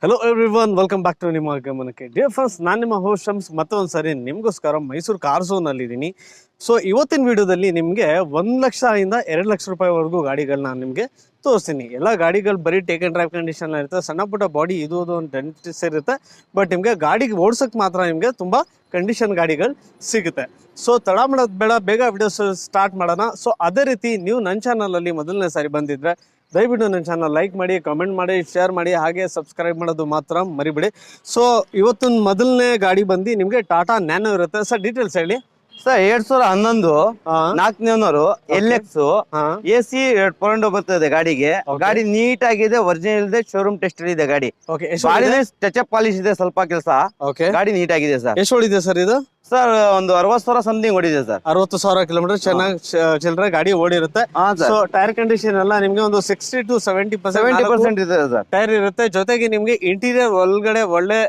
Hello everyone, welcome back to ನಿಮ್ಮ ಗಮನಕ್ಕೆ. Dear friends, ನಾನು ನಿಮ್ಮ ಹೋಸ್ಟ್ ಶಮ್ಸ್ ಮತ್ತೊಂದು ಸರಿ ನಿಮಗೋಸ್ಕರ ಮೈಸೂರು ಕಾರ್ ಝೋನಲ್ಲಿ ಇದ್ದೀನಿ. ಸೊ ಇವತ್ತಿನ ವಿಡಿಯೋದಲ್ಲಿ ನಿಮಗೆ 1,00,000 ಇಂದ 2,00,000 ರೂಪಾಯಿವರೆಗೂ ಗಾಡಿಗಳನ್ನ ನಿಮಗೆ ತೋರಿಸ್ತೀನಿ. ಎಲ್ಲ ಗಾಡಿಗಳು ಬರೀ ಟೇಕ್ ಆ್ಯಂಡ್ ಡ್ರೈವ್ ಕಂಡೀಷನ್ ಇರುತ್ತೆ, ಸಣ್ಣ ಪುಟ್ಟ ಬಾಡಿ ಇದು ಒಂದು ಡೆಂಟಿಸ್ ಇರುತ್ತೆ. ಬಟ್ ನಿಮಗೆ ಗಾಡಿಗೆ ಓಡ್ಸೋಕ್ಕೆ ಮಾತ್ರ ನಿಮಗೆ ತುಂಬ ಕಂಡೀಷನ್ ಗಾಡಿಗಳು ಸಿಗುತ್ತೆ. ಸೊ ತಡ ಮಾಡೋದು ಬೇಡ, ಬೇಗ ವಿಡಿಯೋಸ್ ಸ್ಟಾರ್ಟ್ ಮಾಡೋಣ. ಸೊ ಅದೇ ರೀತಿ ನೀವು ನನ್ನ ಚಾನಲಲ್ಲಿ ಮೊದಲನೇ ಸಾರಿ ಬಂದಿದ್ರೆ ದಯವಿಟ್ಟು ನನ್ನ ಚಾನಲ್ ಲೈಕ್ ಮಾಡಿ, ಕಮೆಂಟ್ ಮಾಡಿ, ಶೇರ್ ಮಾಡಿ, ಹಾಗೆ ಸಬ್ಸ್ಕ್ರೈಬ್ ಮಾಡೋದು ಮಾತ್ರ ಮರಿಬೇಡಿ. ಸೊ ಇವತ್ತಿನ ಮೊದಲನೇ ಗಾಡಿ ಬಂದು ನಿಮಗೆ ಟಾಟಾ ನ್ಯಾನೋ ಇರುತ್ತೆ. ಸರ್ ಡೀಟೇಲ್ಸ್ ಹೇಳಿ. ಸರ್ 2011 4ನೇ ಓನರ್ LX AC 2.0 ಬರ್ತದೆ ಗಾಡಿಗೆ. ಗಾಡಿ ನೀಟ್ ಆಗಿದೆ, ಒರಿಜಿನಲ್ ಇದೆ, ಶೋರೂಮ್ ಟೆಸ್ಟ್ ಇದೆ ಗಾಡಿ. ಟಚ್ ಅಪ್ ಪಾಲಿಶ್ ಇದೆ, ಸ್ವಲ್ಪ ಕೆಲಸ. ಗಾಡಿ ನೀಟ್ ಆಗಿದೆ ಸರ್. ಎಷ್ಟು ಓಡಿದೆ ಸರ್ ಇದು? ಸರ್ ಒಂದು 60,000 ಸಮಥಿಂಗ್ ಓಡಿದೆ ಸರ್. 60,000 ಕಿಲೋಮೀಟರ್ ಚೆನ್ನಾಗಿ ಚಿಲ್ಲರೆ ಗಾಡಿ ಓಡಿರುತ್ತೆ. ಸೊ ಟೈರ್ ಕಂಡೀಷನ್ ಎಲ್ಲ ನಿಮ್ಗೆ ಒಂದು 60 to 70% ಇದೆ ಸರ್ ಟೈರ್ ಇರುತ್ತೆ. ಜೊತೆಗೆ ನಿಮ್ಗೆ ಇಂಟೀರಿಯರ್ ಒಳಗಡೆ ಒಳ್ಳೆ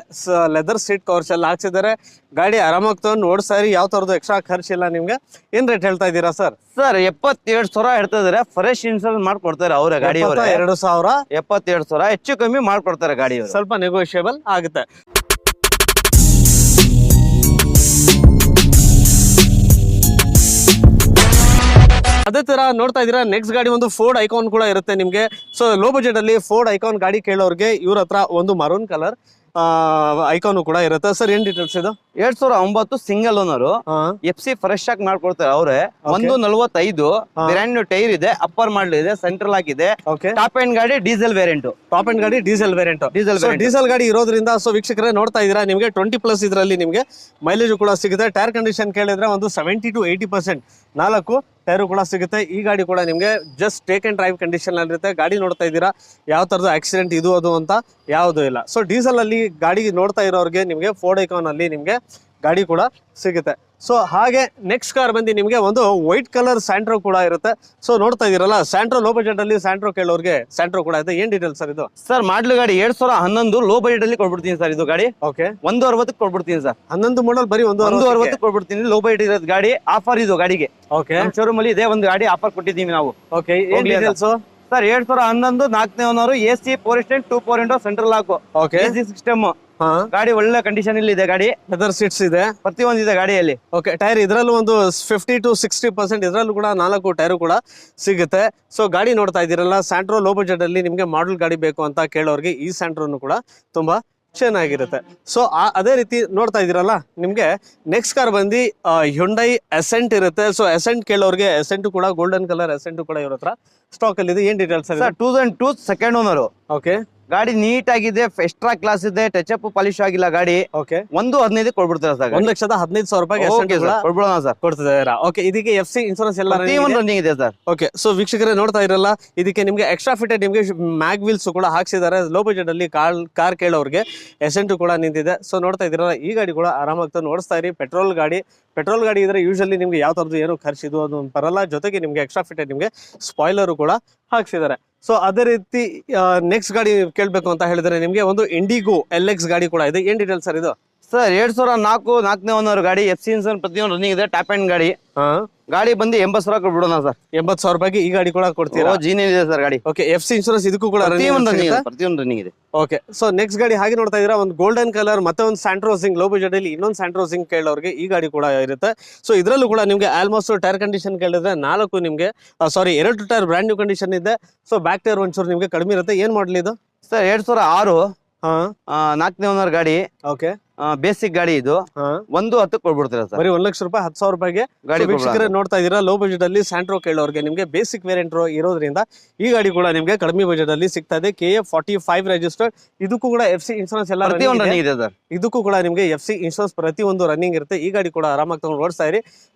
ಲೆದರ್ ಸೀಟ್ ಕವರ್ಸ್ ಎಲ್ಲ ಹಾಕ್ಸಿದ್ದಾರೆ. ಗಾಡಿ ಆರಾಮಾಗಿ ತಗೊಂಡು ಓಡಿಸ್ತಾರಿ, ಯಾವ ತರದ್ದು ಎಕ್ಸ್ಟ್ರಾ ಖರ್ಚಿಲ್ಲ. ನಿಮ್ಗೆ ಏನ್ ರೇಟ್ ಹೇಳ್ತಾ ಇದ್ದೀರಾ ಸರ್? ಸರ್ 72,000 ಹೇಳ್ತಾ ಇದಾರೆ. ಫ್ರೆಶ್ ಇನ್ಸೂರೆನ್ಸ್ ಮಾಡ್ಕೊಡ್ತಾರೆ ಅವರ ಗಾಡಿ. 72,000 72,000 ಹೆಚ್ಚು ಕಮ್ಮಿ ಮಾಡ್ಕೊಡ್ತಾರೆ ಗಾಡಿ. ಸ್ವಲ್ಪ ನೆಗೋಷಿಯಬಲ್ ಆಗುತ್ತೆ. ಅದೇ ತರ ನೋಡ್ತಾ ಇದೀರಾ, ನೆಕ್ಸ್ಟ್ ಗಾಡಿ ಒಂದು ಫೋರ್ಡ್ ಐಕಾನ್ ಕೂಡ ಇರುತ್ತೆ ನಿಮ್ಗೆ. ಸೊ ಲೋ ಬಜೆಟ್ ಅಲ್ಲಿ ಫೋರ್ಡ್ ಐಕಾನ್ ಗಾಡಿ ಕೇಳೋರ್ಗೆ ಇವ್ರ ಹತ್ರ ಒಂದು ಮರೂನ್ ಕಲರ್ ಐಕಾನ್ ಕೂಡ ಇರುತ್ತೆ. ಸರ್ ಏನ್ ಡೀಟೇಲ್ಸ್ ಇದು? 2009 ಸಿಂಗಲ್ ಓನರ್ FC ಫ್ರೆಶ್ ಆಗಿ ಮಾಡ್ಕೊಡ್ತಾರೆ ಅವ್ರೆ. 145 ಬ್ರ್ಯಾಂಡ್ ನ್ಯೂ ಟೈರ್ ಇದೆ, ಅಪ್ಪರ್ ಮಾಡಲ್ ಇದೆ, ಸೆಂಟ್ರಲ್ ಹಾಕಿದೆ. ಟಾಪ್ ಎಂಡ್ ಗಾಡಿ ಡೀಸೆಲ್ ವೇರಿಯಂಟ್. ಟಾಪ್ ಎಂಡ್ ಗಾಡಿ ಡೀಸೆಲ್ ವೇರಿಯಂಟ್. ಡೀಸೆಲ್ ಗಾಡಿ ಇರೋದ್ರಿಂದ ಸೊ ವೀಕ್ಷಕರೇ ನೋಡ್ತಾ ಇದೀರಾ, ನಿಮಗೆ 20+ ಇದರಲ್ಲಿ ನಿಮಗೆ ಮೈಲೇಜ್ ಕೂಡ ಸಿಗುತ್ತೆ. ಟೈರ್ ಕಂಡೀಷನ್ ಕೇಳಿದ್ರೆ ಒಂದು 70 to 80% 4 ಟೈರು ಕೂಡ ಸಿಗುತ್ತೆ. ಈ ಗಾಡಿ ಕೂಡ ನಿಮಗೆ just take and drive condition ಅಲ್ಲಿ ಇರುತ್ತೆ. ಗಾಡಿ ನೋಡ್ತಾ ಇದ್ದೀರಾ, ಯಾವ ತರದ್ದು ಆಕ್ಸಿಡೆಂಟ್ ಇದು ಅದು ಅಂತ ಯಾವುದು ಇಲ್ಲ. ಸೊ ಡೀಸೆಲ್ ಅಲ್ಲಿ ಗಾಡಿ ನೋಡ್ತಾ ಇರೋರಿಗೆ ನಿಮಗೆ ಫೋರ್ಡ್ ಐಕಾನ್ ಅಲ್ಲಿ ನಿಮಗೆ ಗಾಡಿ ಕೂಡ ಸಿಗುತ್ತೆ. ಸೊ ಹಾಗೆ ನೆಕ್ಸ್ಟ್ ಕಾರ್ ಬಂದು ನಿಮಗೆ ಒಂದು ವೈಟ್ ಕಲರ್ ಸ್ಯಾಂಟ್ರೋ ಕೂಡ ಇರುತ್ತೆ. ಸೊ ನೋಡ್ತಾ ಇದೀರಲ್ಲ, ಸ್ಯಾಂಟ್ರೋ ಲೋ ಬಜೆಟ್ ಅಲ್ಲಿ ಸ್ಯಾಂಟ್ರೋ ಕೇಳೋರಿಗೆ ಸ್ಯಾಂಟ್ರೋ ಕೂಡ ಇದೆ. ಏನ್ ಡೀಟೇಲ್ ಸರ್ ಇದು? ಸರ್ ಮಾಡ್ಲು ಗಾಡಿ 2011 ಲೋ ಬಜೆಟ್ ಅಲ್ಲಿ ಕೊಡ್ಬಿಡ್ತೀನಿ ಸರ್. ಇದು ಗಾಡಿ 160 ಕೊಡ್ಬಿಡ್ತೀನಿ ಸರ್. 11 ಮಾಡಲ್ ಬರೀ 160 ಕೊಡ್ಬಿಡ್ತೀನಿ. ಲೋ ಬಜೆಟ್ ಇರೋದು ಗಾಡಿ. ಆಫರ್ ಇದು ಗಾಡಿಗೆ. ಶೋರೂಮ್ ಅಲ್ಲಿ ಇದೆ ಒಂದು ಗಾಡಿ ಆಫರ್ ಕೊಟ್ಟಿದ್ದೀವಿ ನಾವು. ಸರ್ 2011 4ನೇ owner AC 4 2.0 central lock AC system. ಗಾಡಿ ಒಳ್ಳೆ ಕಂಡೀಷನ್ ಇಲ್ಲಿ ಇದೆ. ಗಾಡಿ ಲೆದರ್ ಸೀಟ್ಸ್ ಇದೆ, ಪ್ರತಿಯೊಂದು ಇದೆ ಗಾಡಿಯಲ್ಲಿ. ಟೈರ್ ಇದ್ರಲ್ಲೂ ಒಂದು 50 to 60% ಇದ್ರಲ್ಲೂ ಕೂಡ 4 ಟೈರು ಕೂಡ ಸಿಗುತ್ತೆ. ಸೊ ಗಾಡಿ ನೋಡ್ತಾ ಇದ್ದೀರಲ್ಲ, ಸ್ಯಾಂಟ್ರೋ ಲೋ ಬಜೆಟ್ ಅಲ್ಲಿ ನಿಮ್ಗೆ ಮಾಡೆಲ್ ಗಾಡಿ ಬೇಕು ಅಂತ ಕೇಳೋರಿಗೆ ಈ ಸ್ಯಾಂಟ್ರೋನು ಕೂಡ ತುಂಬಾ ಚೆನ್ನಾಗಿರುತ್ತೆ. ಸೊ ಅದೇ ರೀತಿ ನೋಡ್ತಾ ಇದೀರಲ್ಲ, ನಿಮ್ಗೆ ನೆಕ್ಸ್ಟ್ ಕಾರ್ ಬಂದು ಹ್ಯುಂಡೈ ಅಸೆಂಟ್ ಇರುತ್ತೆ. ಸೊ ಅಸೆಂಟ್ ಕೇಳೋರಿಗೆ ಅಸೆಂಟ್ ಕೂಡ ಗೋಲ್ಡನ್ ಕಲರ್ ಅಸೆಂಟ್ ಕೂಡ ಇವ್ರ ಹತ್ರ ಸ್ಟಾಕ್ ಅಲ್ಲಿ ಇದೆ. ಏನ್ ಡೀಟೇಲ್ಸ್ ಸರ್? 2002 second owner. ಗಾಡಿ ನೀಟ್ ಆಗಿದೆ, ಎಕ್ಸ್ಟ್ರಾ ಕ್ಲಾಸ್ ಇದೆ, ಟಚ್ ಅಪ್ ಪಾಲಿಶ್ ಆಗಿಲ್ಲ ಗಾಡಿ. 115 ಕೊಡ್ಬಿಡ್ತಾರೆ ಸರ್. 1,15,000 ರೂಪಾಯಿ ಕೊಡ್ಬಿಡೋಣ ಸರ್. ಕೊಡ್ತಿದ್ದೀರಾ? ಇದಕ್ಕೆ FC ಇನ್ಶೂರೆನ್ಸ್ ಎಲ್ಲ ರನ್ನಿಂಗ್ ಇದೆ ಸರ್. ಸೊ ವೀಕ್ಷಕರೇ ನೋಡ್ತಾ ಇರಲ್ಲ, ಇದಕ್ಕೆ ನಿಮ್ಗೆ ಎಕ್ಸ್ಟ್ರಾ ಫಿಟೆಡ್ ನಿಮ್ಗೆ ಮ್ಯಾಗ್ ವೀಲ್ಸ್ ಕೂಡ ಹಾಕ್ಸಿದ್ದಾರೆ. ಲೋ ಬಜೆಟ್ ಅಲ್ಲಿ ಕಾರ್ ಕೇಳೋರಿಗೆ ಎಸೆಂಟ್ ಕೂಡ ನಿಂತಿದೆ. ಸೊ ನೋಡ್ತಾ ಇದ್ದೀರಲ್ಲ, ಈ ಗಾಡಿ ಕೂಡ ಆರಾಮಾಗಿ ತಂದು ಓಡಿಸ್ತಾ ಇರಿ. ಪೆಟ್ರೋಲ್ ಗಾಡಿ ಇದ್ರೆ ಯೂಶಲಿ ನಿಮ್ಗೆ ಯಾವ ತರದ್ದು ಏನೋ ಖರ್ಚು ಇದು ಅದು ಬರಲ್ಲ. ಜೊತೆಗೆ ನಿಮ್ಗೆ ಎಕ್ಸ್ಟ್ರಾ ಫಿಟೆಡ್ ನಿಮ್ಗೆ ಸ್ಪಾಯ್ಲರ್ ಕೂಡ ಹಾಕ್ಸಿದ್ದಾರೆ. ಸೊ ಅದೇ ರೀತಿ ನೆಕ್ಸ್ಟ್ ಗಾಡಿ ಕೇಳ್ಬೇಕು ಅಂತ ಹೇಳಿದ್ರೆ ನಿಮ್ಗೆ ಒಂದು ಇಂಡಿಗೋ LX ಗಾಡಿ ಕೂಡ ಇದೆ. ಏನ್ ಡೀಟೇಲ್ ಸರ್ ಇದು? ಸರ್ 2004 4ನೇ ಓನರ್ ಗಾಡಿ. FC ಇನ್ಸೂರೆನ್ಸ್ ಪ್ರತಿಯೊಂದು ರನ್ನಿಂಗ್ ಇದೆ. ಟಾಪ್ ಎಂಡ್ ಗಾಡಿ. ಗಾಡಿ ಬಂದು 80,000 ಕೊಡ್ಬಿಡೋಣ ಸರ್. 80,000 ರೂಪಾಯಿಗೆ ಈ ಗಾಡಿ ಕೂಡ ಕೊಡ್ತೀರಾ? ಜೀನಿಯರ್ ಇದೆ ಸರ್ ಗಾಡಿ. FC ಇನ್ಶೂರೆನ್ಸ್ ಇದಕ್ಕೂ ಕೂಡ ಪ್ರತಿಯೊಂದು ರನ್ನಿಂಗ್ ಇದೆ. ಸೊ ನೆಕ್ಸ್ಟ್ ಗಾಡಿ ಹಾಗೆ ನೋಡ್ತಾ ಇದೀರಾ, ಒಂದು ಗೋಲ್ಡನ್ ಕಲರ್ ಮತ್ತೆ ಒಂದು ಸ್ಯಾಂಟ್ರೋಸಿಂಗ್ ಲೋ ಬಜೆಟ್ ಅಲ್ಲಿ ಇನ್ನೊಂದು ಸ್ಯಾಂಟ್ರೋಸಿಂಗ್ ಕೇಳೋರಿಗೆ ಈ ಗಾಡಿ ಕೂಡ ಇರುತ್ತೆ. ಸೊ ಇದ್ರಲ್ಲೂ ಕೂಡ ನಿಮ್ಗೆ ಆಲ್ಮೋಸ್ಟ್ ಟೈರ್ ಕಂಡೀಷನ್ ಕೇಳಿದ್ರೆ 4 ನಿಮ್ಗೆ 2 ಟೈರ್ ಬ್ರ್ಯಾಂಡ್ ನ್ಯೂ ಕಂಡೀಷನ್ ಇದೆ. ಸೊ ಬ್ಯಾಕ್ ಟೈರ್ ಒಂಚೂರು ನಿಮ್ಗೆ ಕಡಿಮೆ ಇರುತ್ತೆ. ಏನ್ ಮಾಡಲಿ ಇದು? ಸರ್ 2006 4ನೇ ಓನರ್ ಗಾಡಿ. ಬೇಸಿಕ್ ಗಾಡಿ ಇದು. 110 ಕೊಡ್ಬಿಡ್ತೀರಾ ಸರ್. ಬರೀ 1,00,000 ರೂಪಾಯಿ 10,000 ರೂಪಾಯಿಗೆ ಗಾಡಿ ವೀಕ್ಷಕರೇ ನೋಡ್ತಾ ಇದೀರಾ. ಲೋ ಬಜೆಟ್ ಅಲ್ಲಿ ಸ್ಯಾಂಟ್ರೋ ಕೇಳೋರಿಗೆ ನಿಮ್ಗೆ ಬೇಸಿಕ್ ವೇರಿಯಂಟ್ ಇರೋದ್ರಿಂದ ಈ ಗಾಡಿ ಕೂಡ ನಿಮ್ಗೆ ಕಡಿಮೆ ಬಜೆಟ್ ಅಲ್ಲಿ ಸಿಗ್ತಾ ಇದೆ. KA 45 registered. ಇದಕ್ಕೂ ಕೂಡ FC ಇನ್ಶೂರೆನ್ಸ್ ಎಲ್ಲ ರನ್ನಿಂಗ್ ಇದೆ ಸರ್. ಇದಕ್ಕೂ ಕೂಡ ನಿಮ್ಗೆ FC ಇನ್ಶೂರೆನ್ಸ್ ಪ್ರತಿಯೊಂದು ರನ್ನಿಂಗ್ ಇರುತ್ತೆ. ಈ ಗಾಡಿ ಕೂಡ ಆರಾಮಾಗಿ ತಗೊಂಡು ಓಡಿಸ್ತಾ ಇರಿ.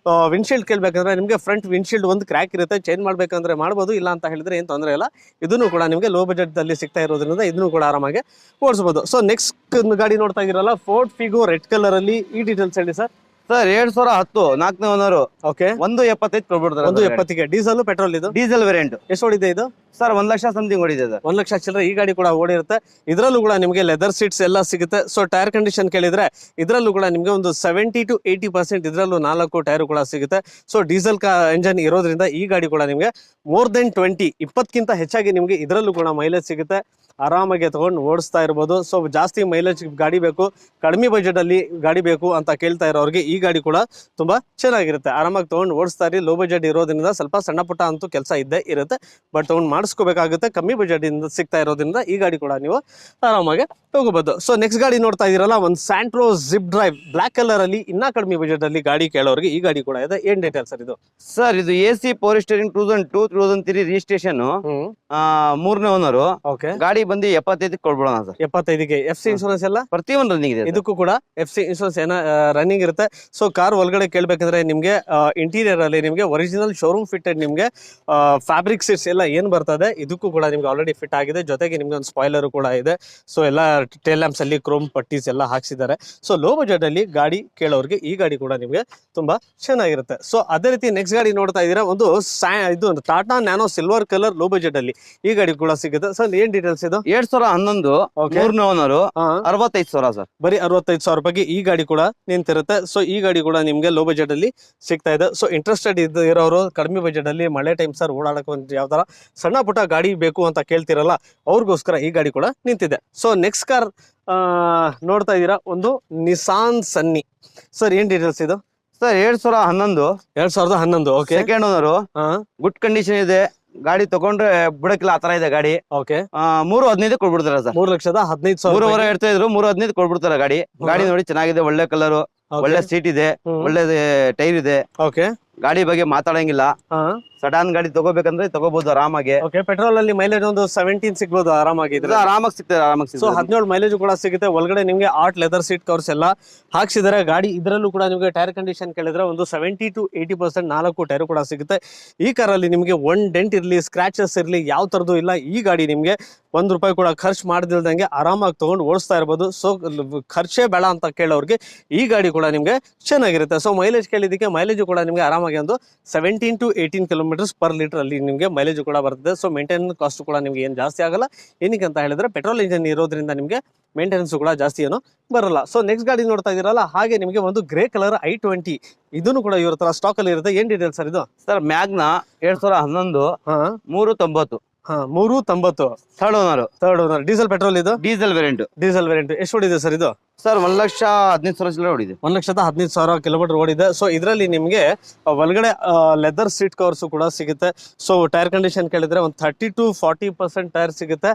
ವಿಂಡ್ಶೀಲ್ಡ್ ಕೇಳ್ಬೇಕಂದ್ರೆ ನಿಮ್ಗೆ ಫ್ರಂಟ್ ವಿಂಡ್ಶೀಲ್ಡ್ ಒಂದು ಕ್ರ್ಯಾಕ್ ಇರುತ್ತೆ, ಚೇಂಜ್ ಮಾಡ್ಬೇಕಂದ್ರೆ ಮಾಡ್ಬೋದು. ಇಲ್ಲ ಅಂತ ಹೇಳಿದ್ರೆ ಏನ್ ತೊಂದರೆ ಇಲ್ಲ. ಇದನ್ನು ಕೂಡ ನಿಮ್ಗೆ ಲೋ ಬಜೆಟ್ ಅಲ್ಲಿ ಸಿಗ್ತಾ ಇರೋದ್ರಿಂದ ಇದನ್ನು ಕೂಡ ಆರಾಮಾಗಿ ಓಡಿಸಬಹುದು. ಸೊ ನೆಕ್ಸ್ಟ್ ಗಾಡಿ ನೋಡ್ತಾ ಇದೀರಲ್ಲ, ಫೋರ್ಡ್ ಫಿಗೋ ರೆಡ್ ಕಲರ್ ಅಲ್ಲಿ. ಈ ಡೀಟೇಲ್ಸ್ ಹೇಳಿ ಸರ್. ಸರ್ 2010 4ನೇ ಓನರ್. 175 ಕೊಡ್ಬಿಡ್ತಾರೆ. 170ಗೆ ಡೀಸೆಲ್ ಪೆಟ್ರೋಲ್ ಇದು? Diesel variant. ಎಷ್ಟು ಓಡಿದೆ ಇದು? ಸರ್ 1 ಲಕ್ಷ ಸಮಥಿಂಗ್ ಓಡಿದೆ ಸರ್. 1 ಲಕ್ಷ ಚಿಲ್ಲರೆ ಈ ಗಾಡಿ ಕೂಡ ಓಡಿರುತ್ತೆ. ಇದರಲ್ಲೂ ಕೂಡ ನಿಮಗೆ ಲೆದರ್ ಸೀಟ್ಸ್ ಎಲ್ಲ ಸಿಗುತ್ತೆ. ಸೊ ಟೈರ್ ಕಂಡೀಷನ್ ಕೇಳಿದ್ರೆ ಇದರಲ್ಲೂ ಕೂಡ ನಿಮಗೆ ಒಂದು 70 to 80% ಇದರಲ್ಲೂ 4 ಟೈರ್ ಕೂಡ ಸಿಗುತ್ತೆ. ಸೊ ಡೀಸೆಲ್ ಎಂಜನ್ ಇರೋದ್ರಿಂದ ಈ ಗಾಡಿ ಕೂಡ ನಿಮಗೆ ಮೋರ್ ದೆನ್ 20-20ಕ್ಕಿಂತ ಹೆಚ್ಚಾಗಿ ನಿಮಗೆ ಇದರಲ್ಲೂ ಕೂಡ ಮೈಲೇಜ್ ಸಿಗುತ್ತೆ. ಆರಾಮಾಗಿ ತಗೊಂಡು ಓಡಿಸ್ತಾ ಇರ್ಬೋದು. ಸೊ ಜಾಸ್ತಿ ಮೈಲೇಜ್ ಗಾಡಿ ಬೇಕು, ಕಡಿಮೆ ಬಜೆಟ್ ಅಲ್ಲಿ ಗಾಡಿ ಬೇಕು ಅಂತ ಕೇಳ್ತಾ ಇರೋರಿಗೆ ಈ ಗಾಡಿ ಕೂಡ ತುಂಬಾ ಚೆನ್ನಾಗಿರುತ್ತೆ. ಆರಾಮಾಗಿ ತಗೊಂಡು ಓಡಿಸ್ತಾ ಇರಿ. ಲೋ ಬಜೆಟ್ ಇರೋದ್ರಿಂದ ಸ್ವಲ್ಪ ಸಣ್ಣ ಪುಟ್ಟ ಅಂತೂ ಕೆಲಸ ಇದ್ದೇ ಇರುತ್ತೆ, ಬಟ್ ತಗೊಂಡು ಮಾಡಿಸ್ಕೋಬೇಕಾಗುತ್ತೆ. ಕಮ್ಮಿ ಬಜೆಟ್ ಇಂದ ಸಿಗ್ತಾ ಇರೋದ್ರಿಂದ ಈ ಗಾಡಿ ಕೂಡ ನೀವು ಆರಾಮಾಗಿ ಹೋಗಬಹುದು. ಸೊ ನೆಕ್ಸ್ಟ್ ಗಾಡಿ ನೋಡ್ತಾ ಇದೀರಲ್ಲ, ಒಂದು Santro zip drive black colour ಅಲ್ಲಿ ಇನ್ನ ಕಡಿಮೆ ಬಜೆಟ್ ಅಲ್ಲಿ ಗಾಡಿ ಕೇಳೋರಿಗೆ ಈ ಗಾಡಿ ಕೂಡ ಇದೆ. ಏನ್ ಡೀಟೇಲ್ಸ್ ಸರ್ ಇದು? ಸರ್ ಇದು AC ಪವರ್ ಸ್ಟೇರಿಂಗ್ 2002-2003 ರಿಜಿಸ್ಟ್ರೇಷನ್, 3ನೇ ಓನರು. ಓಕೆ, ಗಾಡಿ ಬಂದು 75 ಕೊಡ್ಬಿಡೋಣ ಸರ್. 75ಗೆ FC ಇನ್ಶೂರೆನ್ಸ್ ಎಲ್ಲ ಪ್ರತಿಯೊಂದು ರನ್ನಿಂಗ್ ಇದೆ. ಇದಕ್ಕೂ ಕೂಡ FC ಇನ್ಶೂರೆನ್ಸ್ ರನ್ನಿಂಗ್ ಇರುತ್ತೆ. ಸೊ ಕಾರ್ ಒಳಗಡೆ ಕೇಳ್ಬೇಕಂದ್ರೆ ನಿಮ್ಗೆ ಇಂಟೀರಿಯರ್ ಅಲ್ಲಿ ನಿಮ್ಗೆ ಒರಿಜಿನಲ್ ಶೋರೂಮ್ ಫಿಟೆಡ್ ನಿಮ್ಗೆ ಫ್ಯಾಬ್ರಿಕ್ ಸೀಟ್ಸ್ ಎಲ್ಲ ಏನ್ ಬರ್ತದೆ ಇದಕ್ಕೂ ಕೂಡ ನಿಮ್ಗೆ ಆಲ್ರೆಡಿ ಫಿಟ್ ಆಗಿದೆ. ಜೊತೆಗೆ ನಿಮ್ಗೆ ಒಂದು ಸ್ಪಾಯ್ಲರ್ ಕೂಡ ಇದೆ. ಸೊ ಎಲ್ಲ ಟೇಲ್ ಲ್ಯಾಂಪ್ಸ್ ಅಲ್ಲಿ ಕ್ರೋಮ್ ಪಟ್ಟೀಸ್ ಎಲ್ಲ ಹಾಕ್ಸಿದ್ದಾರೆ. ಸೊ ಲೋ ಬಜೆಟ್ ಅಲ್ಲಿ ಗಾಡಿ ಕೇಳೋರಿಗೆ ಈ ಗಾಡಿ ಕೂಡ ನಿಮ್ಗೆ ತುಂಬಾ ಚೆನ್ನಾಗಿರುತ್ತೆ. ಸೊ ಅದೇ ರೀತಿ ನೆಕ್ಸ್ಟ್ ಗಾಡಿ ನೋಡ್ತಾ ಇದೀರಾ, ಇದು Tata nano silver colour low budget ಅಲ್ಲಿ ಈ ಗಾಡಿ ಕೂಡ ಸಿಗುತ್ತೆ. ಸರ್ ಏನ್ ಡೀಟೇಲ್ಸ್ ಇದು? 2011 3ನೇ ಓನರು, 65,000 ಸರ್. ಬರೀ 65,000 ರೂಪಾಯಿಗೆ ಈ ಗಾಡಿ ಕೂಡ ನಿಂತಿರುತ್ತೆ. ಸೊ ಈ ಗಾಡಿ ಕೂಡ ನಿಮ್ಗೆ ಲೋ ಬಜೆಟ್ ಅಲ್ಲಿ ಸಿಗ್ತಾ ಇದೆ. ಸೊ ಇಂಟ್ರೆಸ್ಟೆಡ್ ಇರೋರು ಕಡಿಮೆ ಬಜೆಟ್ ಅಲ್ಲಿ ಮಳೆ ಟೈಮ್ ಸರ್ ಓಡಾಡಕ್ಕೆ ಒಂದು ಯಾವ ತರ ಸಣ್ಣ ಪುಟ್ಟ ಗಾಡಿ ಬೇಕು ಅಂತ ಕೇಳ್ತಿರಲ್ಲ ಅವ್ರಿಗೋಸ್ಕರ ಈ ಗಾಡಿ ಕೂಡ ನಿಂತಿದೆ. ಸೊ ನೆಕ್ಸ್ಟ್ ಕಾರ್ ನೋಡ್ತಾ ಇದೀರಾ, ಒಂದು ನಿಸಾನ್ ಸನ್ನಿ. ಸರ್ ಏನ್ ಡೀಟೇಲ್ಸ್ ಇದು? Sir 2011. Okay, second owner, good condition ಇದೆ. ಗಾಡಿ ತಗೊಂಡ್ರೆ ಬಿಡಕ್ಕಿಲ್ಲ ಆತರ ಇದೆ ಗಾಡಿ. Okay, 315 ಕೊಡ್ಬಿಡ್ತಾರೆ sir. 3,15,000 3.5 ಹೇಳ್ತಾ ಇದ್ರು, 315 ಕೊಡ್ಬಿಡ್ತಾರೆ ಗಾಡಿ. ಗಾಡಿ ನೋಡಿ ಚೆನ್ನಾಗಿದೆ, ಒಳ್ಳೆ ಕಲರ್, ಒಳ್ಳೆ ಸೀಟ್ ಇದೆ, ಒಳ್ಳೆ ಟೈರ್ ಇದೆ. ಓಕೆ, ಗಾಡಿ ಬಗ್ಗೆ ಮಾತಾಡಂಗಿಲ್ಲ. ಸಡನ್ ಗಾಡಿ ತಗೋಬೇಕಂದ್ರೆ ತಗೋಬಹುದು ಆರಾಮಾಗಿ. ಓಕೆ, ಪೆಟ್ರೋಲ್ ಅಲ್ಲಿ ಮೈಲೇಜ್ ಒಂದು 17 ಸಿಗ್ಬೋದು ಆರಾಮಾಗಿ. ಆರಾಮಾಗಿ ಸಿಗ್ತದೆ, ಆರಾಮಾಗಿ. ಸೊ 17 ಮೈಲೇಜ್ ಕೂಡ ಸಿಗುತ್ತೆ. ಒಳಗಡೆ ನಿಮ್ಗೆ ಆರ್ಟ್ ಲೆದರ್ ಸೀಟ್ ಕವರ್ಸ್ ಎಲ್ಲ ಹಾಕ್ಸಿದ್ದಾರೆ. ಗಾಡಿ ಇದರಲ್ಲೂ ಕೂಡ ನಿಮ್ಗೆ ಟೈರ್ ಕಂಡೀಷನ್ ಕೇಳಿದ್ರೆ ಒಂದು 70 to 80% 4 ಟೈರ್ ಕೂಡ ಸಿಗುತ್ತೆ. ಈ ಕಾರಲ್ಲಿ ನಿಮ್ಗೆ ಒಂದ್ ಡೆಂಟ್ ಇರ್ಲಿ, ಸ್ಕ್ರಾಚಸ್ ಇರ್ಲಿ, ಯಾವ ತರದ್ದು ಇಲ್ಲ. ಈ ಗಾಡಿ ನಿಮ್ಗೆ ₹1 ಕೂಡ ಖರ್ಚು ಮಾಡದಿಲ್ದಂಗೆ ಆರಾಮಾಗಿ ತಗೊಂಡು ಓಡಿಸ್ತಾ ಇರ್ಬೋದು. ಸೊ ಖರ್ಚೇ ಬೇಡ ಅಂತ ಕೇಳೋರಿಗೆ ಈ ಗಾಡಿ ಕೂಡ ನಿಮ್ಗೆ ಚೆನ್ನಾಗಿರುತ್ತೆ. ಸೊ ಮೈಲೇಜ್ ಕೇಳಿದಕ್ಕೆ ಮೈಲೇಜ್ ಕೂಡ ನಿಮ್ಗೆ ಆರಾಮಾಗಿ ಒಂದು 17 to 18 ಕಿಲೋಮೀಟರ್ಸ್ ಪರ್ ಲೀಟರ್ ಅಲ್ಲಿ ನಿಮ್ಗೆ ಮೈಲೇಜ್ ಕೂಡ ಬರ್ತದೆ. ಸೊ ಮೇಂಟೈನ್ ಕಾಸ್ಟ್ ಕೂಡ ನಿಮ್ಗೆ ಏನ್ ಜಾಸ್ತಿ ಆಗಲ್ಲ. ಏನಕ್ಕೆ ಅಂತ ಹೇಳಿದ್ರೆ ಪೆಟ್ರೋಲ್ ಇಂಜಿನ್ ಇರೋದ್ರಿಂದ ನಿಮ್ಗೆ ಮೇಂಟೆನೆನ್ಸ್ ಕೂಡ ಜಾಸ್ತಿ ಏನೋ ಬರಲ್ಲ. ಸೊ ನೆಕ್ಸ್ಟ್ ಗಾಡಿ ನೋಡ್ತಾ ಇದೀರಲ್ಲ, ಹಾಗೆ ನಿಮಗೆ ಒಂದು ಗ್ರೇ ಕಲರ್ i20 ಇದನ್ನು ಕೂಡ ಇವ್ರ ತರ ಸ್ಟಾಕ್ ಅಲ್ಲಿ ಇರುತ್ತೆ. ಏನ್ ಡೀಟೇಲ್ಸ್ ಸರ್ ಇದು? Sir Magna 2011 390. 390. Third owner. Diesel petrol ಇದು? Diesel variant. ಎಷ್ಟು ಓಡಿದೆ ಸರ್ ಇದು? ಸರ್ 1,15,000 ಓಡಿದೆ. 1,15,000 ಕಿಲೋಮೀಟರ್ ಓಡಿದೆ. ಸೊ ಇದರಲ್ಲಿ ನಿಮ್ಗೆ ಒಳಗಡೆ ಲೆದರ್ ಸೀಟ್ ಕವರ್ಸ್ ಕೂಡ ಸಿಗುತ್ತೆ. ಸೊ ಟೈರ್ ಕಂಡೀಷನ್ ಕೇಳಿದ್ರೆ ಒಂದು 30 to 40% ಟೈರ್ ಸಿಗುತ್ತೆ.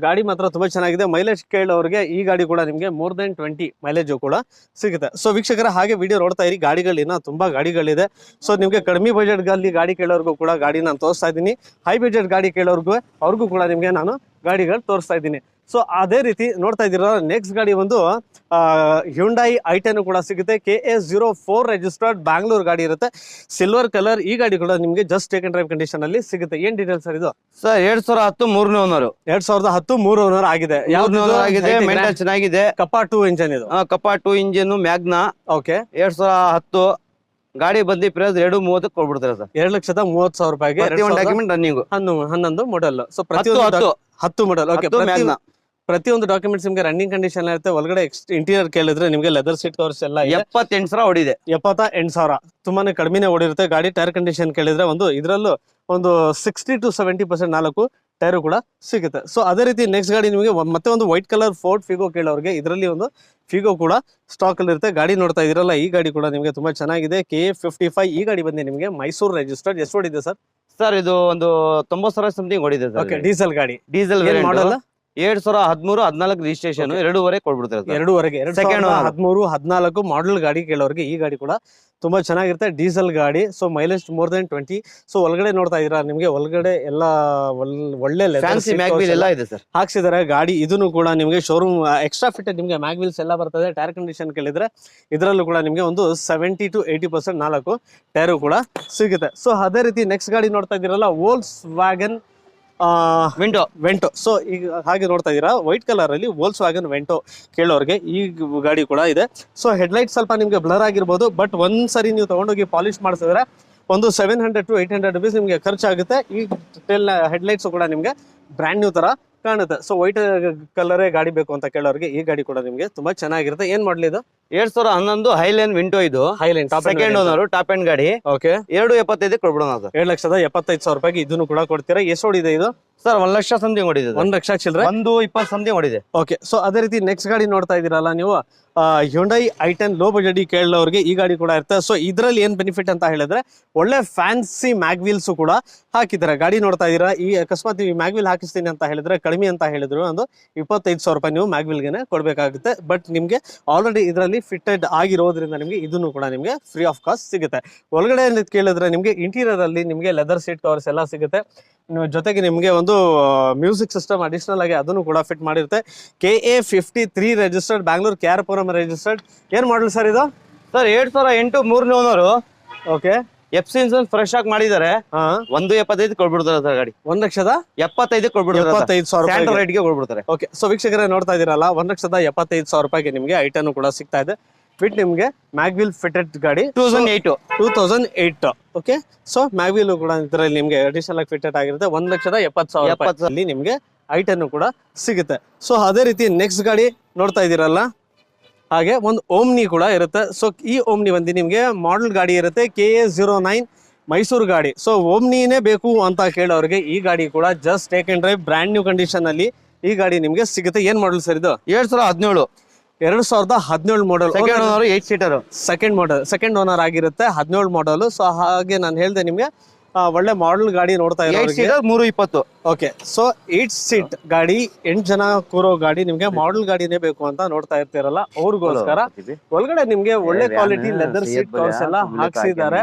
ಗಾಡಿ ಮಾತ್ರ ತುಂಬಾ ಚೆನ್ನಾಗಿದೆ. ಮೈಲೇಜ್ ಕೇಳೋರಿಗೆ ಈ ಗಾಡಿ ಕೂಡ ನಿಮ್ಗೆ ಮೋರ್ ದೆನ್ 20 ಮೈಲೇಜ್ ಕೂಡ ಸಿಗುತ್ತೆ. ಸೊ ವೀಕ್ಷಕರ, ಹಾಗೆ ವಿಡಿಯೋ ನೋಡ್ತಾ ಇರಿ. ಗಾಡಿಗಳಿನ ತುಂಬಾ ಗಾಡಿಗಳಿದೆ. ಸೊ ನಿಮ್ಗೆ ಕಡಿಮೆ ಬಜೆಟ್ ಗಾಡಿ ಕೇಳೋರ್ಗೂ ಕೂಡ ಗಾಡಿ ನಾನು ತೋರಿಸ್ತಾ ಇದ್ದೀನಿ. ಹೈ ಬಜೆಟ್ ಗಾಡಿ ಕೇಳೋರ್ಗು ಅವ್ರಿಗೂ ಕೂಡ ನಿಮ್ಗೆ ನಾನು ಗಾಡಿಗಳು ತೋರಿಸ್ತಾ ಇದ್ದೀನಿ. ಸೊ ಅದೇ ರೀತಿ ನೋಡ್ತಾ ಇದ್ದೀರ, ನೆಕ್ಸ್ಟ್ ಗಾಡಿ ಒಂದು ಹ್ಯುಂಡೈ i10 ಕೂಡ ಸಿಗುತ್ತೆ. KA04 ರಿಜಿಸ್ಟರ್ಡ್ ಬ್ಯಾಂಗ್ಳೂರ್ ಗಾಡಿ ಇರುತ್ತೆ, ಸಿಲ್ವರ್ ಕಲರ್. ಈ ಗಾಡಿ ಕೂಡ ನಿಮ್ಗೆ just take and drive condition ಅಲ್ಲಿ ಸಿಗುತ್ತೆ. ಏನ್ ಡೀಟೇಲ್ಸ್ ಸರ್ ಇದು? ಸರ್ 2010 3ನೇ ಓನರ್. 2010 3 ಓನರ್ ಆಗಿದೆ. ಮೇಂಟೈನ್ ಚೆನ್ನಾಗಿದೆ. ಕಪಾ 2 ಇಂಜನ್ ಇದು. ಕಪಾ 2 ಇಂಜಿನ್ ಮ್ಯಾಗ್ನಾ. ಓಕೆ, 2010 ಗಾಡಿ ಬಂದು ಪ್ರೈಸ್ 230 ಕೊಡ್ಬಿಡ್ತಾರೆ ಸರ್. 2,30,000 ರೂಪಾಯಿಗೆ. Document running 11 model. ಸೊ ಪ್ರತಿಯೊಂದು 10 ಮಾಡೆಲ್. ಓಕೆ, ಪ್ರತಿಯೊಂದು ಡಾಕ್ಯುಮೆಂಟ್ಸ್ ನಿಮ್ಗೆ ರನ್ನಿಂಗ್ ಕಂಡೀಷನ್ ಇರುತ್ತೆ. ಒಳಗಡೆ ಇಂಟೀರಿಯರ್ ಕೇಳಿದ್ರೆ ನಿಮ್ಗೆ ಲೆದರ್ ಸೀಟ್ ಕವರ್ಸ್ ಎಲ್ಲ 78,000 ಓಡಿದೆ. 78,000 ತುಂಬಾನೇ ಕಡಿಮೆನೆ ಓಡಿರುತ್ತೆ ಗಾಡಿ. ಟೈರ್ ಕಂಡೀಷನ್ ಕೇಳಿದ್ರೆ ಇದರಲ್ಲೂ ಒಂದು 60 to 70% 4 ಟೈರ್ ಕೂಡ ಸಿಗುತ್ತೆ. ಸೊ ಅದೇ ರೀತಿ ನೆಕ್ಸ್ಟ್ ಗಾಡಿ ನಿಮಗೆ ಮತ್ತೆ ಒಂದು ವೈಟ್ ಕಲರ್ ಫೋರ್ಡ್ ಫಿಗೋ ಕೇಳೋರಿಗೆ ಇದರಲ್ಲಿ ಒಂದು ಫಿಗೋ ಕೂಡ ಸ್ಟಾಕ್ ಅಲ್ಲಿ ಇರುತ್ತೆ. ಗಾಡಿ ನೋಡ್ತಾ ಇದೀರಲ್ಲ, ಈ ಗಾಡಿ ಕೂಡ ನಿಮಗೆ ತುಂಬಾ ಚೆನ್ನಾಗಿದೆ. KA55 ಈ ಗಾಡಿ ಬಂದು ನಿಮಗೆ ಮೈಸೂರು ರಿಜಿಸ್ಟರ್ಡ್. ಎಷ್ಟು ಓಡಿದೆ ಸರ್? ಸರ್ ಇದು ಒಂದು 90,000 ಸಮಥಿಂಗ್ ಓಡಿದೆ. ಓಕೆ, ಡೀಸೆಲ್ ಗಾಡಿ. ಡೀಸೆಲ್ ಮಾಡಲ್ 2013-14 ರಿಜಿಸ್ಟ್ರೇಷನ್. 2.5 ಕೊಡ್ಬಿಡ್ತಾರೆ. 2013-14 ಮಾಡಲ್ ಗಾಡಿ ಕೇಳೋರಿಗೆ ಈ ಗಾಡಿ ಕೂಡ ತುಂಬಾ ಚೆನ್ನಾಗಿರುತ್ತೆ. ಡೀಸೆಲ್ ಗಾಡಿ. So mileage more than 20. So ಒಳಗಡೆ ನೋಡ್ತಾ ಇದೀರಾ, ನಿಮ್ಗೆ ಒಳಗಡೆ ಎಲ್ಲ ಒಳ್ಳೆ ಹಾಕ್ಸಿದ್ದಾರೆ ಗಾಡಿ. ಇದನ್ನು ಕೂಡ ನಿಮ್ಗೆ ಶೋರೂಮ್ ಎಕ್ಸ್ಟ್ರಾ ಫಿಟ್ ನಿಮ್ಗೆ ಮ್ಯಾಗ್ ವೀಲ್ಸ್ ಎಲ್ಲ ಬರ್ತದೆ. ಟೈರ್ ಕಂಡೀಷನ್ ಕೇಳಿದ್ರೆ ಇದರಲ್ಲೂ ಕೂಡ ನಿಮ್ಗೆ ಒಂದು 70 to 80% 4 ಟೈರು ಕೂಡ ಸಿಗುತ್ತೆ. ಸೊ ಅದೇ ರೀತಿ ನೆಕ್ಸ್ಟ್ ಗಾಡಿ ನೋಡ್ತಾ ಇದೀರಲ್ಲ, ವೋಲ್ಸ್ ವ್ಯಾಗನ್ ವೆಂಟೋ. ಸೊ ಈಗ ಹಾಗೆ ನೋಡ್ತಾ ಇದೀರಾ, ವೈಟ್ ಕಲರ್ ಅಲ್ಲಿ ವೋಲ್ಸ್ ವ್ಯಾಗನ್ ವೆಂಟೋ ಕೇಳೋರ್ಗೆ ಈ ಗಾಡಿ ಕೂಡ ಇದೆ. ಸೊ ಹೆಡ್ಲೈಟ್ ಸ್ವಲ್ಪ ನಿಮ್ಗೆ ಬ್ಲರ್ ಆಗಿರ್ಬೋದು, ಬಟ್ ಒಂದ್ಸರಿ ನೀವು ತಗೊಂಡೋಗಿ ಪಾಲಿಶ್ ಮಾಡಿಸಿದ್ರೆ ಒಂದು 700 to 800 ರುಪೀಸ್ ನಿಮಗೆ ಖರ್ಚಾಗುತ್ತೆ. ಈ ಟೇಲ್ ಹೆಡ್ಲೈಟ್ಸ್ ಕೂಡ ನಿಮಗೆ ಬ್ರ್ಯಾಂಡ್ ನ್ಯೂ ತರ ಕಾಣುತ್ತೆ. ಸೊ ವೈಟ್ ಕಲರೇ ಗಾಡಿ ಬೇಕು ಅಂತ ಕೇಳೋರಿಗೆ ಈ ಗಾಡಿ ಕೂಡ ನಿಮಗೆ ತುಂಬಾ ಚೆನ್ನಾಗಿರುತ್ತೆ. ಏನ್ ಮಾಡ್ಲಿ ಇದು 2011 ಹೈಲೈನ್ ವಿಂಡೋ ಇದು, highline second owner, top end ಗಾಡಿ. ಓಕೆ, 2.75 ಕೊಡ್ಬಿಡೋಣ ಸರ್. 7,75,000 ರೂಪಾಯಿಗೆ ಇದನ್ನು ಕೂಡ ಕೊಡ್ತೀರಾ. ಎಷ್ಟು ಓಡಿದೆ ಇದು ಸರ್? 1 ಲಕ್ಷ ಸಮಥಿಂಗ್ ಹೊಡಿದೆ. 1 ಲಕ್ಷ ಚಿಲ್ಲರೆ, 120 ಸಮಥಿಂಗ್ ಹೊಡಿದೆ. ಓಕೆ. ಸೊ ಅದೇ ರೀತಿ ನೆಕ್ಸ್ಟ್ ಗಾಡಿ ನೋಡ್ತಾ ಇದೀರಲ್ಲ ನೀವು, ಹ್ಯುಂಡೈ i10 ಲೋ ಬಜೆಟ್ ಕೇಳೋರಿಗೆ ಈ ಗಾಡಿ ಕೂಡ ಇರುತ್ತೆ. ಸೊ ಇದ್ರಲ್ಲಿ ಏನ್ ಬೆನಿಫಿಟ್ ಅಂತ ಹೇಳಿದ್ರೆ ಒಳ್ಳೆ ಫ್ಯಾನ್ಸಿ ಮ್ಯಾಗ್ವೀಲ್ಸ್ ಕೂಡ ಹಾಕಿದ್ದಾರೆ. ಗಾಡಿ ನೋಡ್ತಾ ಇದೀರಾ, ಈ ಅಕಸ್ಮಾತ್ ನೀವು ಮ್ಯಾಗ್ವೀಲ್ ಹಾಕಿಸ್ತೀನಿ ಅಂತ ಹೇಳಿದ್ರೆ ಕಡಿಮೆ ಅಂತ ಹೇಳಿದ್ರು ಒಂದು 25,000 ರೂಪಾಯಿ ನೀವು ಮ್ಯಾಗ್ವೀಲ್ಗೆ ಕೊಡ್ಬೇಕಾಗುತ್ತೆ. ಬಟ್ ನಿಮ್ಗೆ ಆಲ್ರೆಡಿ ಇದರಲ್ಲಿ ಫಿಟೆಡ್ ಆಗಿರೋದ್ರಿಂದ ನಿಮ್ಗೆ ಇದನ್ನು ಕೂಡ ನಿಮ್ಗೆ ಫ್ರೀ ಆಫ್ ಕಾಸ್ಟ್ ಸಿಗುತ್ತೆ. ಒಳಗಡೆ ಕೇಳಿದ್ರೆ ನಿಮ್ಗೆ ಇಂಟೀರಿಯರ್ ಅಲ್ಲಿ ನಿಮ್ಗೆ ಲೆದರ್ ಸೀಟ್ ಕವರ್ಸ್ ಎಲ್ಲ ಸಿಗುತ್ತೆ. ಜೊತೆಗೆ ನಿಮ್ಗೆ ಒಂದು ಮ್ಯೂಸಿಕ್ ಸಿಸ್ಟಮ್ ಅಡಿಷನಲ್ ಆಗಿ ಅದನ್ನು ಕೂಡ ಫಿಟ್ ಮಾಡಿರುತ್ತೆ. KA53 registered, Bangalore KR registered. ಏನ್ ಮಾಡಲ್ ಸರ್ ಇದು? ಸರ್ 2008 3ನೇ owner. Okay, FC insurance fresh ಆಗಿ ಮಾಡಿದ್ದಾರೆ. 1.75 ಕೊಡ್ಬಿಡ್ತಾರೆ ಸರ್ ಗಾಡಿ. 1,75,000 ಕೊಡ್ಬಿಡ್ತಾರೆ, 75,000 ರೇಟ್ ಗೆ ಕೊಡ್ಬಿಡ್ತಾರೆ. ಓಕೆ, ಸೊ ವೀಕ್ಷಕರೇ ನೋಡ್ತಾ ಇದೀರಲ್ಲ, 1,75,000 ರೂಪಾಯಿಗೆ ನಿಮ್ಗೆ i10 ಕೂಡ ಸಿಗ್ತಾ ಇದೆ. ಫಿಟ್ ನಿಮ್ಗೆ ಮ್ಯಾಗ್ವೀಲ್ ಫಿಟೆಡ್ ಗಾಡಿ 2008. ಓಕೆ, ಸೊ ಮ್ಯಾಗ್ವೀಲ್ ಕೂಡ ಇದರಲ್ಲಿ ನಿಮ್ಗೆ ಅಡಿಷನಲ್ ಆಗಿ ಫಿಟೆಡ್ ಆಗಿರುತ್ತೆ. 1,70,000 ರೂಪಾಯಿ ನಿಮ್ಗೆ i10 ಕೂಡ ಸಿಗುತ್ತೆ. ಸೊ ಅದೇ ರೀತಿ ನೆಕ್ಸ್ಟ್ ಗಾಡಿ ನೋಡ್ತಾ ಇದೀರಲ್ಲ, ಹಾಗೆ ಒಂದು ಓಮ್ನಿ ಕೂಡ ಇರುತ್ತೆ. ಸೊ ಈ ಓಮ್ನಿ ಬಂದು ನಿಮ್ಗೆ ಮಾಡೆಲ್ ಗಾಡಿ ಇರುತ್ತೆ, KA09 ಮೈಸೂರು ಗಾಡಿ. ಸೊ ಓಮ್ನಿನೇ ಬೇಕು ಅಂತ ಕೇಳೋರಿಗೆ ಈ ಗಾಡಿ ಕೂಡ just take and drive brand new condition ಅಲ್ಲಿ ಈ ಗಾಡಿ ನಿಮ್ಗೆ ಸಿಗುತ್ತೆ. ಏನ್ ಮಾಡಲ್ ಸರ್ ಇದು? 2017 ಮಾಡಲ್, 8 ಸೀಟರ್, ಸೆಕೆಂಡ್ ಓನರ್ ಆಗಿರುತ್ತೆ, 17 ಮಾಡಲ್. ಸೊ ಹಾಗೆ ನಾನು ಹೇಳ್ದೆ ನಿಮ್ಗೆ ಒಳ್ಳೆ ಮಾಡೆಲ್ ಗಾಡಿ ನೋಡ್ತಾ ಇರೋರಿಗೆ 320. ಓಕೆ, ಸೊ 8 ಸೀಟ್ ಗಾಡಿ, 8 ಜನ ಕೂರೋ ಗಾಡಿ ನಿಮ್ಗೆ ಮಾಡೆಲ್ ಗಾಡಿನೇ ಬೇಕು ಅಂತ ನೋಡ್ತಾ ಇರ್ತೀರಲ್ಲ ಅವ್ರಿಗೋಸ್ಕರ ಒಳಗಡೆ ನಿಮ್ಗೆ ಒಳ್ಳೆ ಕ್ವಾಲಿಟಿ ಲೆದರ್ ಸೀಟ್ ಕವರ್ಸ್ ಎಲ್ಲ ಹಾಕ್ಸಿದ್ದಾರೆ.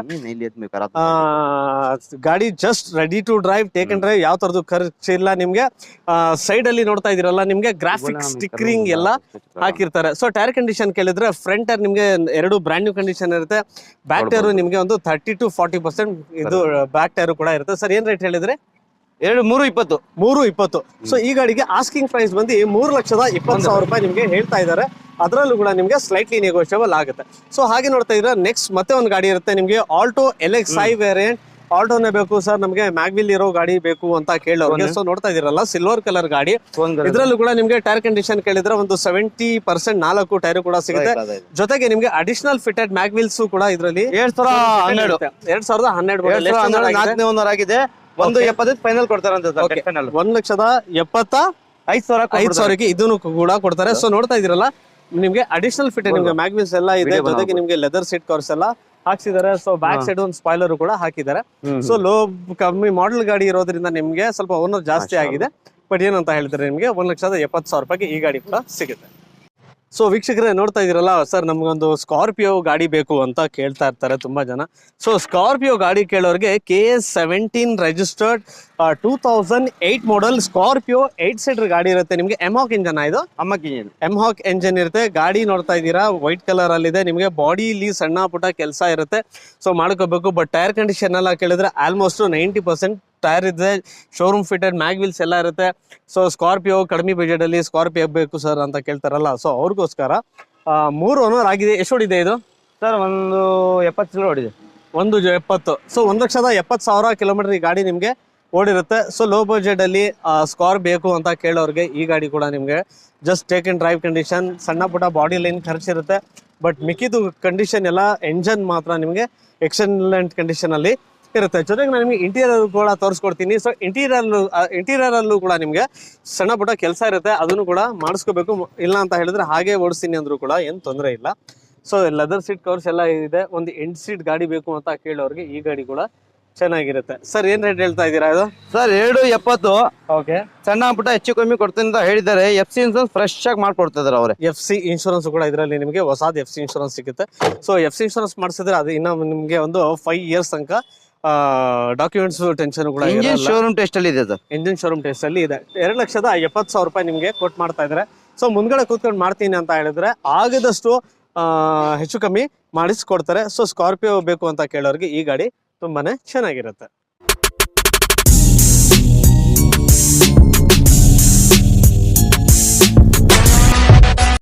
ಗಾಡಿ just ready to drive, take and drive, ಯಾವ ತರದ್ದು ಖರ್ಚಿಲ್ಲ ನಿಮ್ಗೆ. ಸೈಡ್ ಅಲ್ಲಿ ನೋಡ್ತಾ ಇದೀರಲ್ಲ, ನಿಮ್ಗೆ ಗ್ರಾಫಿಕ್ ಸ್ಟಿಕರಿಂಗ್ ಎಲ್ಲ ಹಾಕಿರ್ತಾರೆ. ಸೊ ಟೈರ್ ಕಂಡೀಷನ್ ಕೇಳಿದ್ರೆ ಫ್ರಂಟ್ ಟೈರ್ ನಿಮ್ಗೆ 2 ಬ್ರ್ಯಾಂಡ್ ನ್ಯೂ ಕಂಡೀಷನ್ ಇರುತ್ತೆ. ಬ್ಯಾಕ್ ಟೈರ್ ನಿಮ್ಗೆ ಒಂದು 30 to 40% ಇದು ಬ್ಯಾಕ್ ಟೈರ್ ಕೂಡ ಇರುತ್ತೆ. ಸರ್ ಏನ್ ರೇಟ್ ಹೇಳಿದ್ರೆ? 320. ಸೊ ಈ ಗಾಡಿಗೆ ಆಸ್ಕಿಂಗ್ ಪ್ರೈಸ್ ಬಂದು 3,20,000 ರೂಪಾಯಿ ನಿಮ್ಗೆ ಹೇಳ್ತಾ ಇದ್ದಾರೆ. ಅದರಲ್ಲೂ ಕೂಡ ನಿಮ್ಗೆ ಸ್ಲೈಟ್ಲಿ ನೆಗೋಷಿಯಬಲ್ ಆಗುತ್ತೆ. ಸೊ ಹಾಗೆ ನೋಡ್ತಾ ಇದ್ರೆ ನೆಕ್ಸ್ಟ್ ಮತ್ತೆ ಒಂದು ಗಾಡಿ ಇರುತ್ತೆ ನಿಮ್ಗೆ, ಆಲ್ಟೋ LX5 ವೇರಿಯಂಟ್. ಆಲ್ಟೋನೇ ಬೇಕು ಸರ್ ನಮ್ಗೆ, ಮ್ಯಾಗ್ವಿಲ್ ಇರೋ ಗಾಡಿ ಬೇಕು ಅಂತ ಕೇಳೋರಿಗೆ. ಸೊ ನೋಡ್ತಾ ಇದೀರಲ್ಲ, ಸಿಲ್ವರ್ ಕಲರ್ ಗಾಡಿ. ಇದ್ರಲ್ಲೂ ಕೂಡ ನಿಮ್ಗೆ ಟೈರ್ ಕಂಡೀಷನ್ ಕೇಳಿದ್ರೆ ಒಂದು 70% 4 ಟೈರ್ ಕೂಡ ಸಿಗುತ್ತೆ. ಜೊತೆಗೆ ನಿಮ್ಗೆ ಅಡಿಷನಲ್ ಫಿಟೆಡ್ ಮ್ಯಾಗ್ವಿಲ್ಸ್ ಕೂಡ ಇದರಲ್ಲಿ 2012 ಓನರ್ ಆಗಿದೆ. 1.75 ಫೈನಲ್ ಕೊಡ್ತಾರಂತೆ. 1,75,000 ಇದನ್ನು ಕೂಡ ಕೊಡ್ತಾರೆ. ಸೊ ನೋಡ್ತಾ ಇದೀರಲ್ಲ, ನಿಮ್ಗೆ ಅಡಿಷನಲ್ ಫಿಟೆಡ್ ನಿಮ್ಗೆ ಮ್ಯಾಗ್ವಿಲ್ಸ್ ಎಲ್ಲ ಇದೆ. ಜೊತೆಗೆ ನಿಮ್ಗೆ ಲೆದರ್ ಸೀಟ್ ಕವರ್ಸ್ ಎಲ್ಲ ಹಾಕ್ಸಿದ್ದಾರೆ. ಸೊ ಬ್ಯಾಕ್ ಸೈಡ್ ಒಂದು ಸ್ಪಾಯ್ಲರ್ ಕೂಡ ಹಾಕಿದ್ದಾರೆ. ಸೊ ಕಮ್ಮಿ ಮಾಡೆಲ್ ಗಾಡಿ ಇರೋದ್ರಿಂದ ನಿಮ್ಗೆ ಸ್ವಲ್ಪ ಓನರ್ ಜಾಸ್ತಿ ಆಗಿದೆ. ಬಟ್ ಏನಂತ ಹೇಳ್ತಾರೆ, ನಿಮ್ಗೆ 1,70,000 ರೂಪಾಯಿಗೆ ಈ ಗಾಡಿ ಕೂಡ ಸಿಗುತ್ತೆ. ಸೊ ವೀಕ್ಷಕರೇ ನೋಡ್ತಾ ಇದೀರಲ್ಲ, ಸರ್ ನಮ್ಗೊಂದು ಸ್ಕಾರ್ಪಿಯೋ ಗಾಡಿ ಬೇಕು ಅಂತ ಕೇಳ್ತಾ ಇರ್ತಾರೆ ತುಂಬಾ ಜನ. ಸೊ ಸ್ಕಾರ್ಪಿಯೋ ಗಾಡಿ ಕೇಳೋರಿಗೆ KA17 ರಿಜಿಸ್ಟರ್ಡ್ 2008 ಮಾಡಲ್ ಸ್ಕಾರ್ಪಿಯೋ 8 ಸೀಟರ್ ಗಾಡಿ ಇರುತ್ತೆ. ನಿಮ್ಗೆ ಎಮ್ಹಾಕ್ ಇಂಜನ್, ಇದು ಎಮ್ಹಾಕ್ ಇಂಜನ್ ಇರುತ್ತೆ. ಗಾಡಿ ನೋಡ್ತಾ ಇದ್ದೀರಾ, ವೈಟ್ ಕಲರ್ ಅಲ್ಲಿ ಇದೆ. ನಿಮ್ಗೆ ಬಾಡಿಲಿ ಸಣ್ಣ ಪುಟ್ಟ ಕೆಲಸ ಇರುತ್ತೆ, ಸೊ ಮಾಡ್ಕೋಬೇಕು. ಬಟ್ ಟೈರ್ ಕಂಡೀಷನ್ ಎಲ್ಲ ಕೇಳಿದ್ರೆ ಆಲ್ಮೋಸ್ಟ್ 90% ಟೈರ್ ಇದೆ. ಶೋರೂಮ್ ಫಿಟೆಡ್ ಮ್ಯಾಗ್ವಿಲ್ಸ್ ಎಲ್ಲ ಇರುತ್ತೆ. ಸೊ ಸ್ಕಾರ್ಪಿಯೋ ಕಡಿಮೆ ಬಜೆಟ್ ಅಲ್ಲಿ ಸ್ಕಾರ್ಪಿಯೋ ಬೇಕು ಸರ್ ಅಂತ ಕೇಳ್ತಾರಲ್ಲ, ಸೊ ಅವ್ರಿಗೋಸ್ಕರ 3 ಓನರ್ ಆಗಿದೆ. ಎಷ್ಟು ಹೊಡಿದೆ ಇದು ಸರ್? 170 ಹೊಡಿದೆ. 170. ಸೊ 1,70,000 ಕಿಲೋಮೀಟರ್ ಈ ಗಾಡಿ ನಿಮ್ಗೆ ಓಡಿರುತ್ತೆ. ಸೊ ಲೋ ಬಜೆಟ್ ಅಲ್ಲಿ ಸ್ಕಾರ್ ಬೇಕು ಅಂತ ಕೇಳೋರಿಗೆ ಈ ಗಾಡಿ ಕೂಡ ನಿಮ್ಗೆ just take and drive condition, ಸಣ್ಣ ಪುಟ್ಟ ಬಾಡಿ ಲೈನ್ ಖರ್ಚಿರುತ್ತೆ. ಬಟ್ ಮಿಕ್ಕಿದು ಕಂಡೀಷನ್ ಎಲ್ಲ ಎಂಜನ್ ಮಾತ್ರ ನಿಮ್ಗೆ ಎಕ್ಸಲೆಂಟ್ ಕಂಡೀಷನ್ ಅಲ್ಲಿ ಇರುತ್ತೆ. ಜೊತೆಗೆ ನಾನು ನಿಮ್ಗೆ ಇಂಟೀರಿಯರ್ ಕೂಡ ತೋರಿಸ್ಕೊಡ್ತೀನಿ. ಸೊ ಇಂಟೀರಿಯರ್ ಅಲ್ಲೂ ಕೂಡ ನಿಮ್ಗೆ ಸಣ್ಣ ಪುಟ್ಟ ಕೆಲಸ ಇರುತ್ತೆ, ಅದನ್ನು ಕೂಡ ಮಾಡಿಸ್ಕೋಬೇಕು. ಇಲ್ಲ ಅಂತ ಹೇಳಿದ್ರೆ ಹಾಗೆ ಓಡಿಸ್ತೀನಿ ಅಂದ್ರೂ ಕೂಡ ಏನು ತೊಂದರೆ ಇಲ್ಲ. ಸೊ ಲೆದರ್ ಸೀಟ್ ಕವರ್ಸ್ ಎಲ್ಲ ಇದೆ. ಒಂದು 8 ಸೀಟ್ ಗಾಡಿ ಬೇಕು ಅಂತ ಕೇಳೋರಿಗೆ ಈ ಗಾಡಿ ಕೂಡ ಚೆನ್ನಾಗಿರುತ್ತೆ. ಸರ್ ಏನ್ ರೇಟ್ ಹೇಳ್ತಾ ಇದ್ದೀರಾ ಇದು? ಸರ್ 270. ಓಕೆ, ಸಣ್ಣ ಪುಟ್ಟ ಹೆಚ್ಚು ಕಮ್ಮಿ ಕೊಡ್ತೀನಿ ಅಂತ ಹೇಳಿದ್ದಾರೆ. FC ಇನ್ಸೂರೆನ್ಸ್ ಫ್ರೆಶ್ ಆಗಿ ಮಾಡ್ಕೊಡ್ತಿದ್ದಾರೆ ಅವರೇ. FC ಇನ್ಶೂರೆನ್ಸ್ ಕೂಡ ಇದರಲ್ಲಿ ನಿಮಗೆ ಹೊಸದು FC ಇನ್ಶೂರೆನ್ಸ್ ಸಿಗುತ್ತೆ. ಸೊ FC ಇನ್ಶೂರೆನ್ಸ್ ಮಾಡಿಸಿದ್ರೆ ಅದು ಇನ್ನ ನಿಮ್ಗೆ ಒಂದು 5 years ತನಕ ಡಾಕ್ಯುಮೆಂಟ್ಸ್ ಟೆನ್ಷನ್ ಕೂಡ ಇಂಜಿನ್ ಶೋರೂಮ್ ಟೆಸ್ಟ್ ಅಲ್ಲಿ ಇದೆ ಸರ್. ಇಂಜಿನ್ ಶೋರೂಮ್ ಟೆಸ್ಟ್ ಅಲ್ಲಿ ಇದೆ. 2,70,000 ರೂಪಾಯಿ ನಿಮ್ಗೆ ಕೊಟ್ ಮಾಡ್ತಾ ಇದ್ದಾರೆ. ಸೊ ಮುಂದ್ಗಡೆ ಕೂತ್ಕೊಂಡು ಮಾಡ್ತೀನಿ ಅಂತ ಹೇಳಿದ್ರೆ ಆಗದಷ್ಟು ಹೆಚ್ಚು ಕಮ್ಮಿ ಮಾಡಿಸ್ಕೊಡ್ತಾರೆ. ಸೊ ಸ್ಕಾರ್ಪಿಯೋ ಬೇಕು ಅಂತ ಕೇಳೋರಿಗೆ ಈ ಗಾಡಿ ತುಂಬಾನೇ ಚೆನ್ನಾಗಿರುತ್ತೆ.